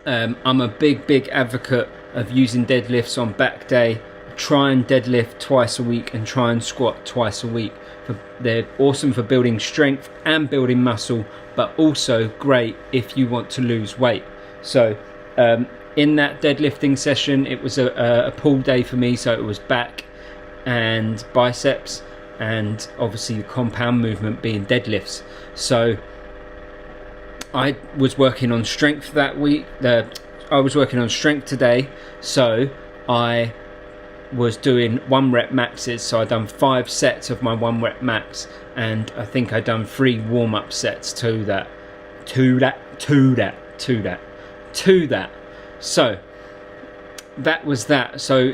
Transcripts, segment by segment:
I'm a big advocate of using deadlifts on back day. Try and deadlift twice a week and try and squat twice a week. They're awesome for building strength and building muscle, but also great if you want to lose weight. So in that deadlifting session, it was a pull day for me, so it was back and biceps, and obviously the compound movement being deadlifts. So I was working on strength that week. I was working on strength today, so I was doing 1 rep maxes. So I done 5 sets of my 1 rep max, and I think I done 3 warm-up sets to that. So that was that. So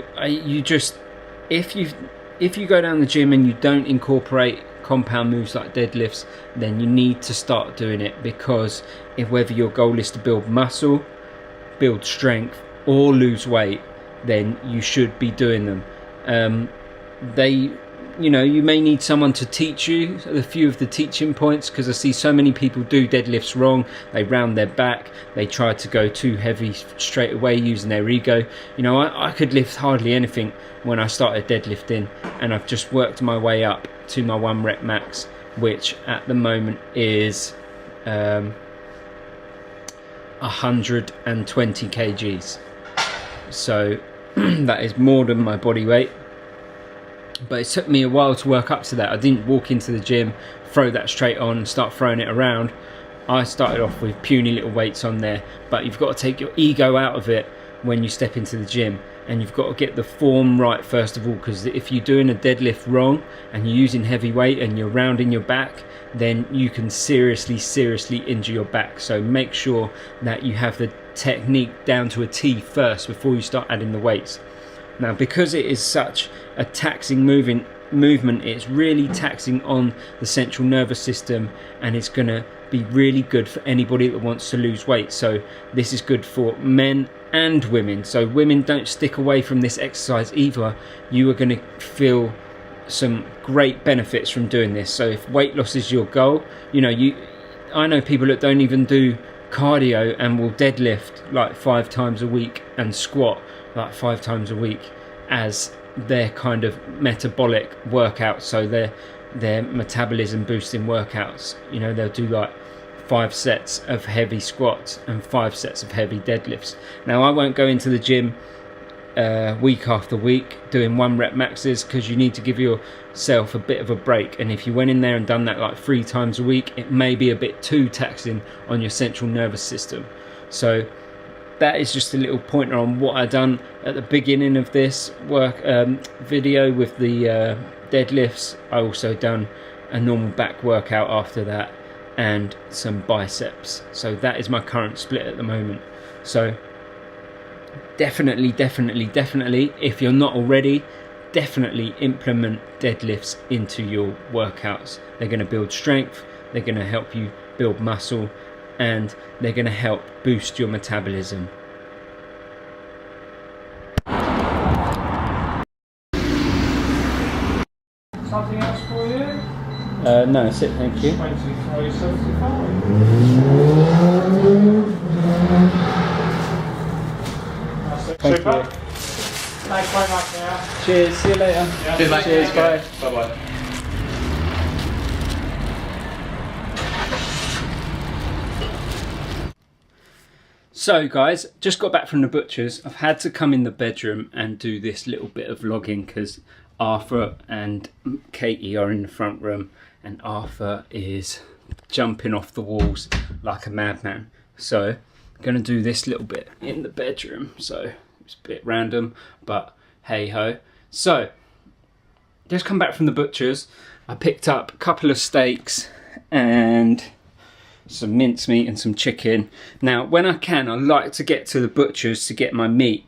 if you go down the gym and you don't incorporate compound moves like deadlifts, then you need to start doing it, because whether your goal is to build muscle, build strength, or lose weight, then you should be doing them. You may need someone to teach you a few of the teaching points, because I see so many people do deadlifts wrong. They round their back, they try to go too heavy straight away using their ego. I could lift hardly anything when I started deadlifting, and I've just worked my way up to my 1 rep max, which at the moment is 120 kgs. So that is more than my body weight, but it took me a while to work up to that. I didn't walk into the gym, throw that straight on and start throwing it around. I started off with puny little weights on there, but you've got to take your ego out of it when you step into the gym, and you've got to get the form right first of all, because if you're doing a deadlift wrong and you're using heavy weight and you're rounding your back, then you can seriously injure your back. So make sure that you have the technique down to a T first before you start adding the weights. Now, because it is such a taxing movement, it's really taxing on the central nervous system, and it's going to be really good for anybody that wants to lose weight. So this is good for men and women. So women, don't stick away from this exercise either. You are going to feel some great benefits from doing this. So if weight loss is your goal, I know people that don't even do cardio and will deadlift like 5 times a week and squat like 5 times a week as their kind of metabolic workout. So their metabolism boosting workouts. They'll do like 5 sets of heavy squats and 5 sets of heavy deadlifts. Now, I won't go into the gym week after week doing 1 rep maxes, because you need to give yourself a bit of a break. And if you went in there and done that like 3 times a week, it may be a bit too taxing on your central nervous system. So that is just a little pointer on what I done at the beginning of this video with the deadlifts. I also done a normal back workout after that and some biceps. So that is my current split at the moment. So definitely, if you're not already, definitely implement deadlifts into your workouts. They're going to build strength, they're going to help you build muscle, and they're going to help boost your metabolism. Something else for you? No, that's it, thank you. 23.75. Thank Super. you. Thanks very much now. Cheers, see you later. Yeah. Cheers, mate. Cheers, bye. Bye-bye. So guys, just got back from the butcher's. I've had to come in the bedroom and do this little bit of vlogging because Arthur and Katie are in the front room, and Arthur is jumping off the walls like a madman. So I'm going to do this little bit in the bedroom. So it's a bit random, but hey ho. So just come back from the butcher's. I picked up a couple of steaks and some mincemeat and some chicken. Now when I can, I like to get to the butcher's to get my meat,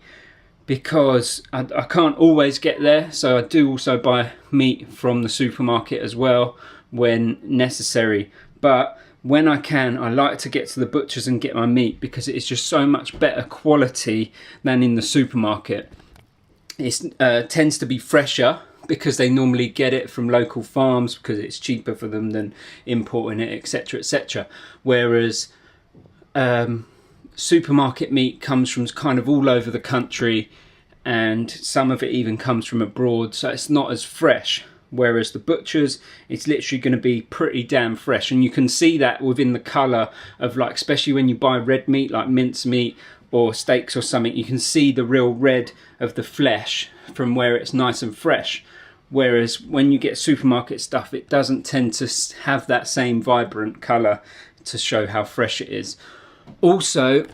because I can't always get there, so I do also buy meat from the supermarket as well when necessary. But when I can, I like to get to the butcher's and get my meat, because it's just so much better quality than in the supermarket. It tends to be fresher, because they normally get it from local farms, because it's cheaper for them than importing it, etc, etc. Whereas supermarket meat comes from kind of all over the country, and some of it even comes from abroad, so it's not as fresh. Whereas the butchers, it's literally going to be pretty damn fresh, and you can see that within the colour of, like, especially when you buy red meat like mince meat or steaks or something, you can see the real red of the flesh from where it's nice and fresh. Whereas when you get supermarket stuff, it doesn't tend to have that same vibrant colour to show how fresh it is. Also,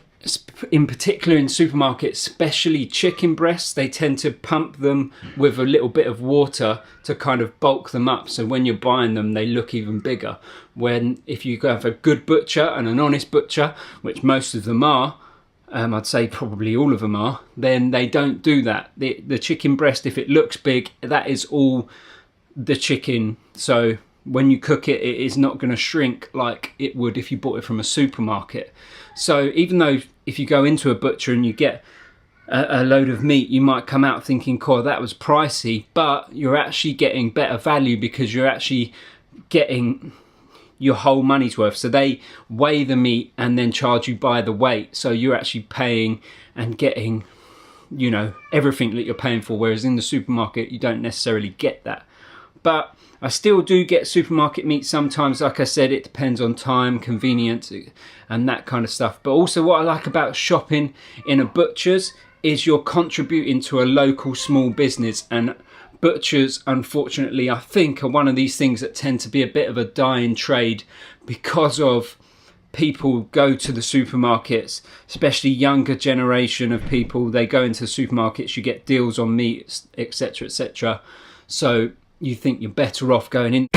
in particular in supermarkets, especially chicken breasts, they tend to pump them with a little bit of water to kind of bulk them up, so when you're buying them they look even bigger. When if you have a good butcher and an honest butcher, which most of them are, I'd say probably all of them are, then they don't do that. The chicken breast, if it looks big, that is all the chicken, so when you cook it, it is not going to shrink like it would if you bought it from a supermarket. So even though if you go into a butcher and you get a load of meat, you might come out thinking, cool, that was pricey, but you're actually getting better value because you're actually getting your whole money's worth. So they weigh the meat and then charge you by the weight, so you're actually paying and getting, you know, everything that you're paying for, whereas in the supermarket you don't necessarily get that. But I still do get supermarket meat sometimes. Like I said, it depends on time, convenience, and that kind of stuff. But also what I like about shopping in a butcher's is you're contributing to a local small business. And butchers, unfortunately, I think are one of these things that tend to be a bit of a dying trade because of people go to the supermarkets, especially younger generation of people. They go into supermarkets, you get deals on meat, etc., etc. So you think you're better off going in.